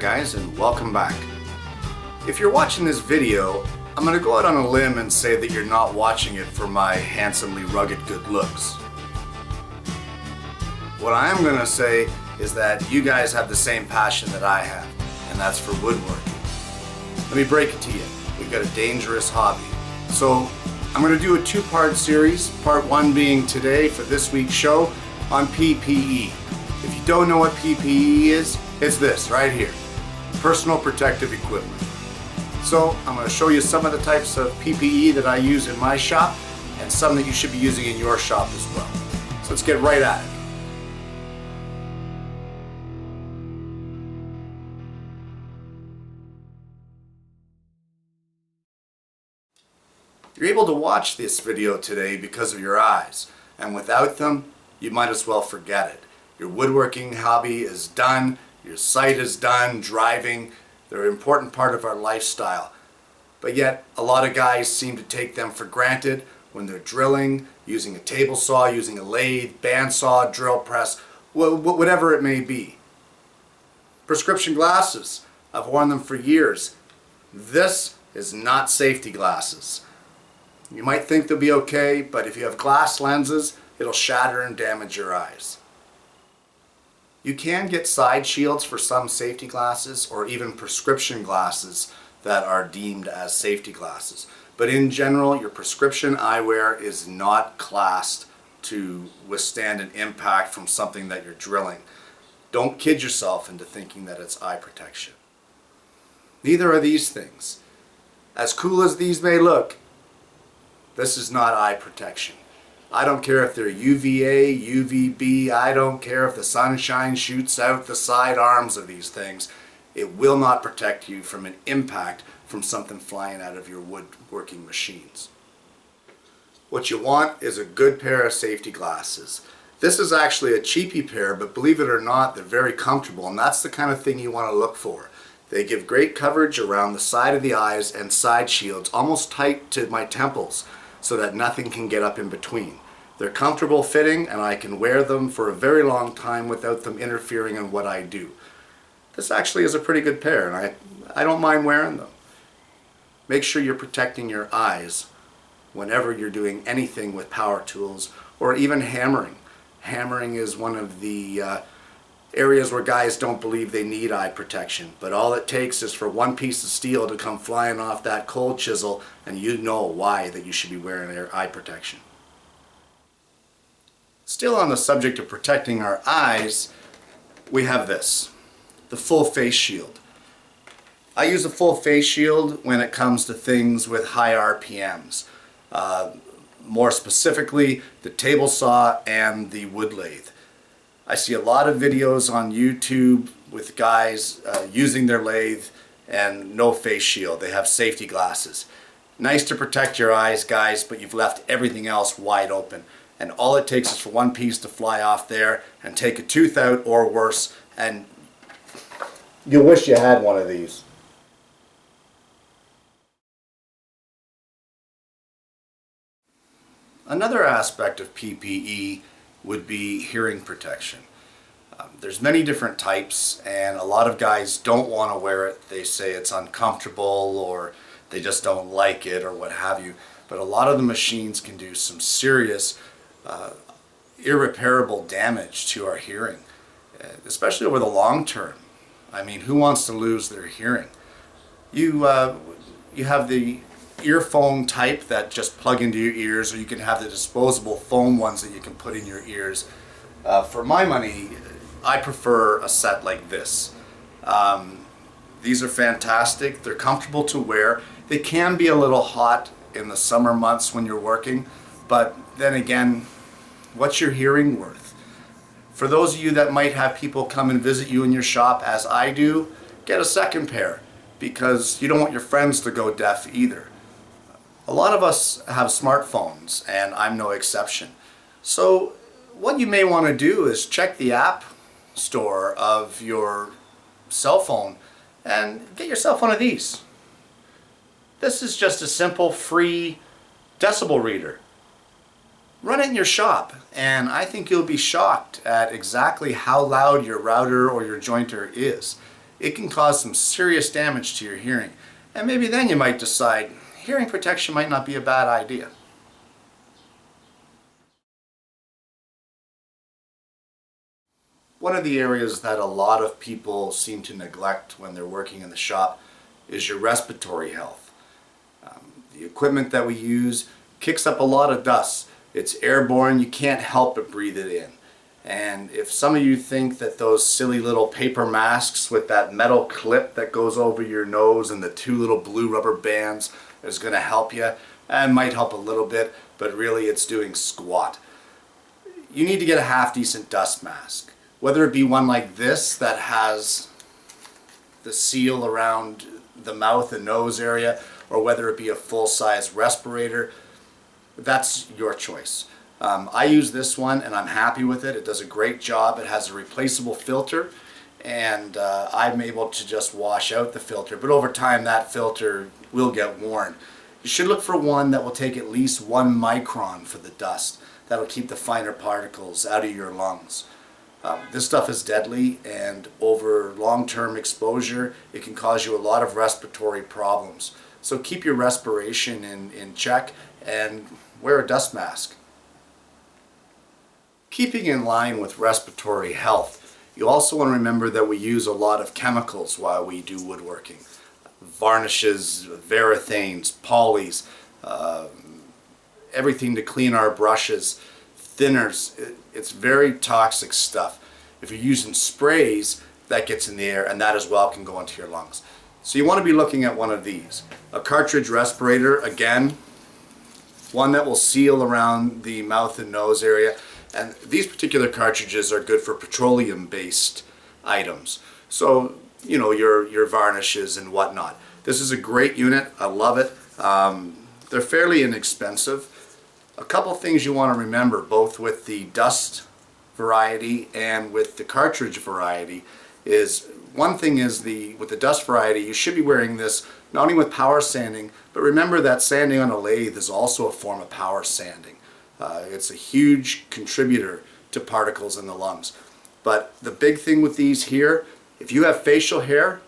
guys, and welcome back. If you're watching this video, I'm going to go out on a limb and say that you're not watching it for my handsomely rugged good looks. What I am going to say is that you guys have the same passion that I have, and that's for woodworking. Let me break it to you. We've got a dangerous hobby. So I'm going to do a two-part series, part one being today for this week's show on PPE. If you don't know what PPE is, it's this right here, personal protective equipment. So I'm going to show you some of the types of PPE that I use in my shop and some that you should be using in your shop as well. So let's get right at it. You're able to watch this video today because of your eyes, and without them, you might as well forget it. Your woodworking hobby is done, your sight is done, driving, they're an important part of our lifestyle. But yet, a lot of guys seem to take them for granted when they're drilling, using a table saw, using a lathe, bandsaw, drill press, whatever it may be. Prescription glasses, I've worn them for years. This is not safety glasses. You might think they'll be okay, but if you have glass lenses, it'll shatter and damage your eyes. You can get side shields for some safety glasses or even prescription glasses that are deemed as safety glasses. But in general, your prescription eyewear is not classed to withstand an impact from something that you're drilling. Don't kid yourself into thinking that it's eye protection. Neither are these things. As cool as these may look, this is not eye protection. I don't care if they're UVA, UVB, I don't care if the sunshine shoots out the side arms of these things. It will not protect you from an impact from something flying out of your woodworking machines. What you want is a good pair of safety glasses. This is actually a cheapy pair, but believe it or not, they're very comfortable, and that's the kind of thing you want to look for. They give great coverage around the side of the eyes and side shields, almost tight to my temples, so that nothing can get up in between. They're comfortable fitting, and I can wear them for a very long time without them interfering in what I do. This actually is a pretty good pair, and I don't mind wearing them. Make sure you're protecting your eyes whenever you're doing anything with power tools or even hammering. Hammering is one of the areas where guys don't believe they need eye protection, but all it takes is for one piece of steel to come flying off that cold chisel and you know why that you should be wearing eye protection. Still on the subject of protecting our eyes, we have this, the full face shield. I use a full face shield when it comes to things with high RPMs. More specifically, the table saw and the wood lathe. I see a lot of videos on YouTube with guys using their lathe and no face shield. They have safety glasses. Nice to protect your eyes, guys, but you've left everything else wide open. And all it takes is for one piece to fly off there and take a tooth out or worse, and you wish you had one of these. Another aspect of PPE would be hearing protection. There's many different types, and a lot of guys don't want to wear it. They say it's uncomfortable or they just don't like it or what have you. But a lot of the machines can do some serious irreparable damage to our hearing, especially over the long term. I mean, who wants to lose their hearing? You have the earphone type that just plug into your ears, or you can have the disposable foam ones that you can put in your ears. For my money, I prefer a set like this. These are fantastic. They're comfortable to wear. They can be a little hot in the summer months when you're working, but then again, what's your hearing worth? For those of you that might have people come and visit you in your shop, as I do, get a second pair, because you don't want your friends to go deaf either. A lot of us have smartphones, and I'm no exception. So what you may want to do is check the app store of your cell phone and get yourself one of these. This is just a simple free decibel reader. Run it in your shop, and I think you'll be shocked at exactly how loud your router or your jointer is. it can cause some serious damage to your hearing. And maybe then you might decide hearing protection might not be a bad idea. One of the areas that a lot of people seem to neglect when they're working in the shop is your respiratory health. The equipment that we use kicks up a lot of dust. It's airborne, you can't help but breathe it in. And if some of you think that those silly little paper masks with that metal clip that goes over your nose and the two little blue rubber bands is going to help you, and might help a little bit, but really it's doing squat. You need to get a half decent dust mask. Whether it be one like this that has the seal around the mouth and nose area, or whether it be a full-size respirator, that's your choice. I use this one and I'm happy with it. It does a great job. It has a replaceable filter, and I'm able to just wash out the filter, but over time that filter will get worn. You should look for one that will take at least 1 micron for the dust. That'll keep the finer particles out of your lungs. This stuff is deadly, and over long-term exposure it can cause you a lot of respiratory problems. So keep your respiration in check and wear a dust mask. Keeping in line with respiratory health, you also want to remember that we use a lot of chemicals while we do woodworking. Varnishes, varathanes, polys, everything to clean our brushes, thinners. It's very toxic stuff. If you're using sprays, that gets in the air, and that as well can go into your lungs. So you want to be looking at one of these. A cartridge respirator, again, one that will seal around the mouth and nose area. And these particular cartridges are good for petroleum-based items. So, you know, your varnishes and whatnot. This is a great unit. I love it. They're fairly inexpensive. A couple things you want to remember, both with the dust variety and with the cartridge variety, is one thing is with the dust variety, you should be wearing this not only with power sanding, but remember that sanding on a lathe is also a form of power sanding. It's a huge contributor to particles in the lungs. But the big thing with these here, if you have facial hair,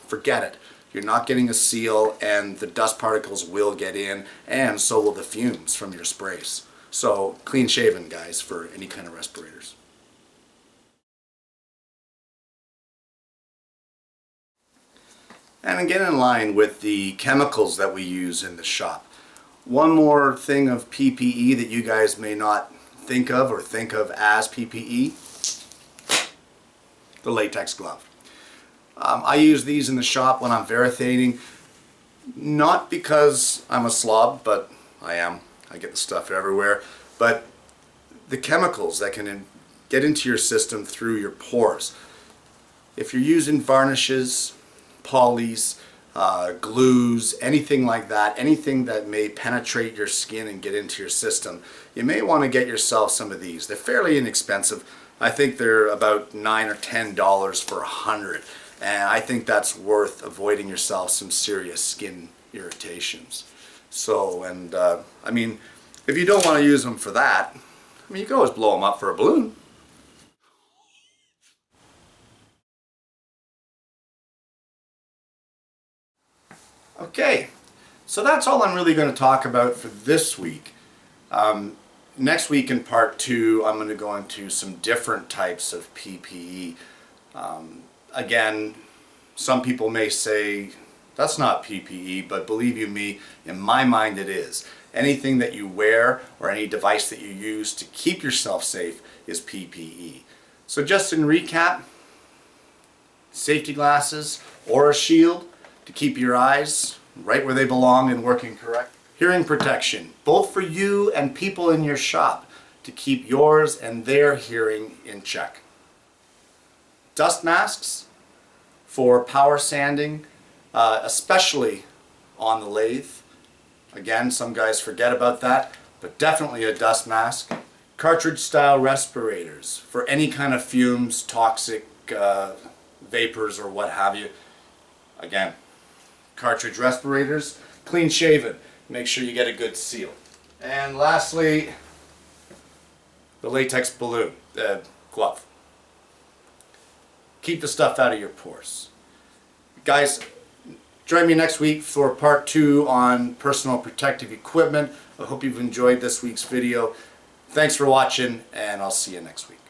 forget it. You're not getting a seal, and the dust particles will get in, and so will the fumes from your sprays. So clean shaven, guys, for any kind of respirators. And again, in line with the chemicals that we use in the shop. One more thing of PPE that you guys may not think of or think of as PPE, the latex glove. I use these in the shop when I'm varathating, not because I'm a slob, but I am. I get the stuff everywhere. But the chemicals that can get into your system through your pores. If you're using varnishes, polys, glues, anything like that, anything that may penetrate your skin and get into your system, you may want to get yourself some of these. They're fairly inexpensive. I think they're about $9 or $10 for 100, and I think that's worth avoiding yourself some serious skin irritations. So, and I mean, if you don't want to use them for that, I mean, you can always blow them up for a balloon. Okay, so that's all I'm really going to talk about for this week. Next week in part 2, I'm going to go into some different types of PPE. Again, some people may say, that's not PPE, but believe you me, in my mind it is. Anything that you wear or any device that you use to keep yourself safe is PPE. So just in recap, safety glasses or a shield to keep your eyes right where they belong and working correct. Hearing protection, both for you and people in your shop, to keep yours and their hearing in check. Dust masks for power sanding, especially on the lathe. Again, some guys forget about that, but definitely a dust mask. Cartridge style respirators for any kind of fumes, toxic vapors or what have you. Again, cartridge respirators. Clean shaven, make sure you get a good seal. And lastly, the latex glove. Keep the stuff out of your pores. Guys, join me next week for part 2 on personal protective equipment. I hope you've enjoyed this week's video. Thanks for watching, and I'll see you next week.